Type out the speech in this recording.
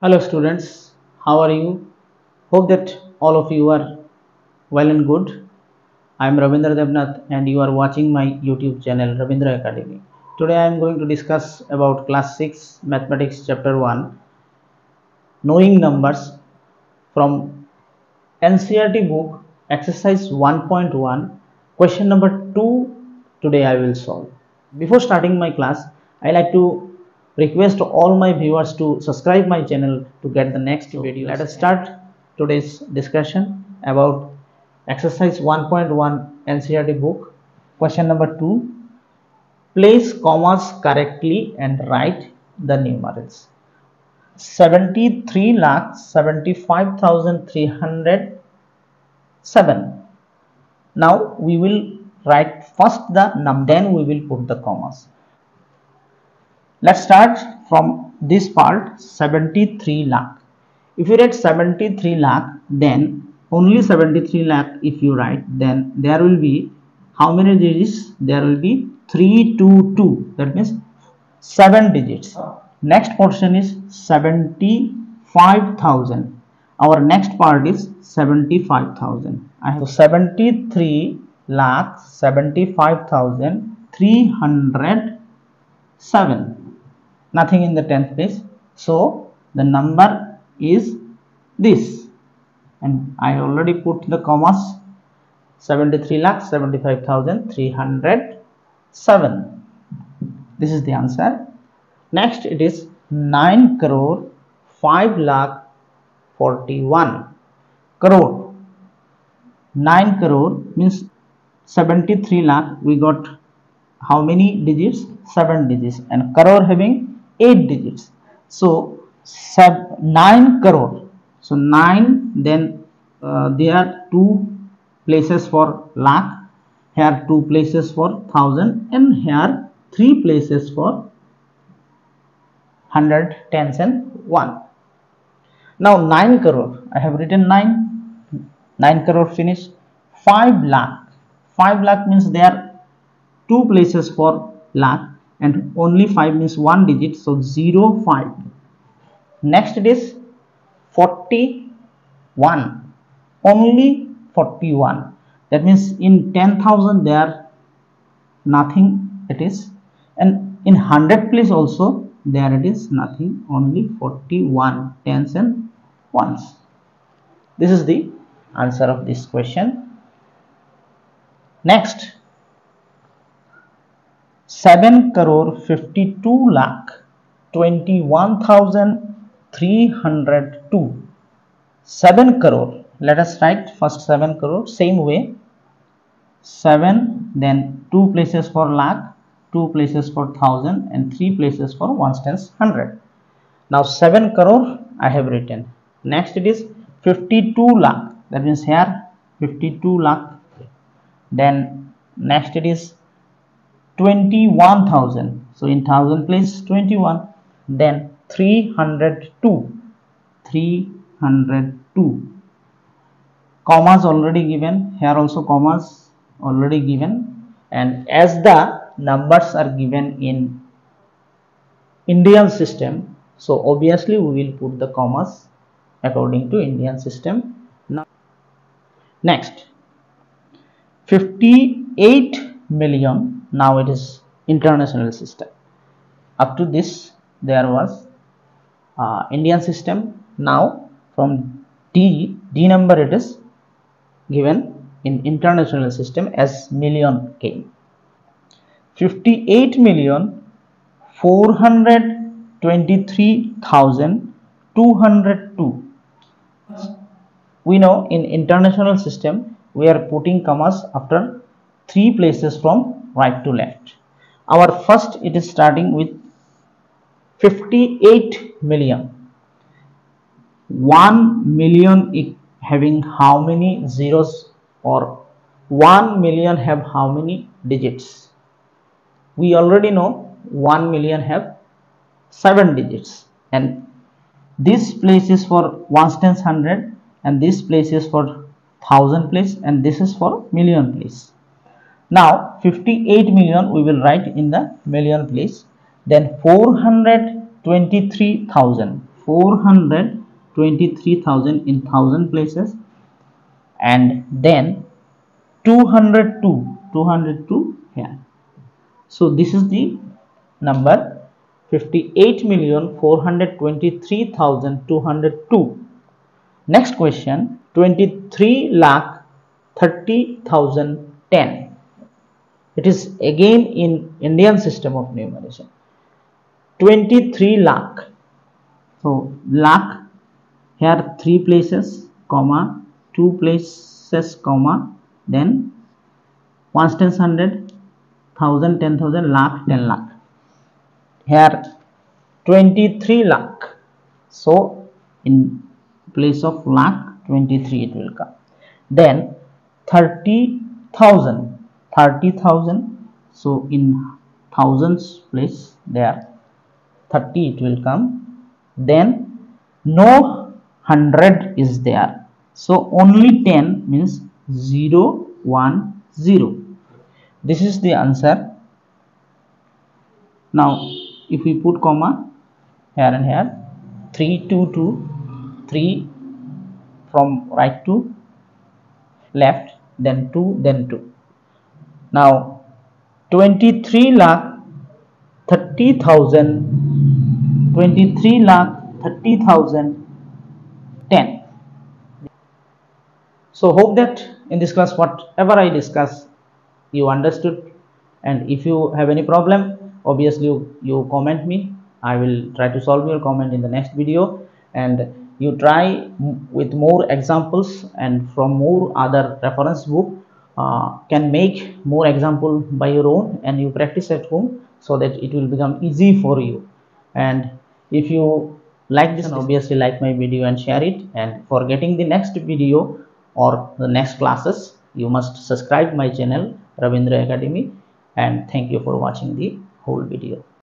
Hello students, how are you? Hope that all of you are well and good. I am Rabindra Debnath and you are watching my YouTube channel Rabindra Academy. Today I am going to discuss about class 6 mathematics chapter 1 knowing numbers from NCERT book exercise 1.1 question number 2 today I will solve. Before starting my class, I like to request all my viewers to subscribe my channel to get the next video. Let us start today's discussion about exercise 1.1 NCERT book. Question number 2. Place commas correctly and write the numerals. 73,75,307. Now we will write first the number, then we will put the commas. Let's start from this part, 73 lakh. If you write 73 lakh, then only 73 lakh if you write, then there will be how many digits? There will be 322. That means 7 digits. Next portion is 75,000. Our next part is 75,000. I have 73 lakh 75,307. Nothing in the 10th place, so the number is this, and I already put the commas. 73,75,307. This is the answer. Next it is 9 crore 5 lakh 41 crore. 9 crore means 73 lakh, we got how many digits? 7 digits, and crore having 8 digits. So 9 crore. So 9, then there are 2 places for lakh, here 2 places for thousand, and here 3 places for hundred, tens, and 1. Now 9 crore, I have written 9 crore finish. 5 lakh. 5 lakh means there are 2 places for lakh, and only 5 means 1 digit, so 0, 5. Next it is 41, only 41. That means in 10,000 there nothing it is, and in 100 place also there it is nothing, only 41, tens and ones. This is the answer of this question. Next, 7 crore 52 lakh 21,302. 7 crore. Let us write first 7 crore same way. 7, then 2 places for lakh, 2 places for thousand, and 3 places for ones, tens, 100. Now 7 crore I have written. Next it is 52 lakh. That means here 52 lakh. Then next it is 21,000. So in thousand place 21. Then 302. 302. Commas already given. Here also commas already given. And as the numbers are given in Indian system, so obviously we will put the commas according to Indian system. Now next, 58 million. Now it is international system. Up to this there was Indian system. Now from D number it is given in international system as million came. 58,423,202. We know in international system we are putting commas after 3 places from right to left. Our first it is starting with 58 million. 1 million having how many zeros, or 1 million have how many digits? We already know 1 million have 7 digits, and this place is for ones, tens, 100, and this place is for thousand place, and this is for million place. Now 58 million we will write in the million place. Then 423,000. 423,000 in 1000 places, and then 202 here. So this is the number 58,423,202. Next question, 23,30,010. It is again in Indian system of numeration. 23 lakh. So lakh here 3 places, comma, 2 places, comma, then ones, tens, 100, 1000, 10,000, lakh, 10 lakh. Here 23 lakh. So in place of lakh 23 it will come. Then 30,000. So in thousands place there 30 it will come. Then no 100 is there, so only 10 means 0, 1, 0. This is the answer. Now if we put comma here and here, 3, 2, 2, 3 from right to left, then 2, then 2. Now 23 lakh 30,000, 23 lakh 30,010. So hope that in this class whatever I discuss you understood, and if you have any problem, obviously you comment me. I will try to solve your comment in the next video, and you try with more examples and from more other reference book, can make more example by your own, and you practice at home so that it will become easy for you. And if you like this, obviously like my video and share it, and for getting the next video or the next classes, you must subscribe my channel Rabindra Academy. And thank you for watching the whole video.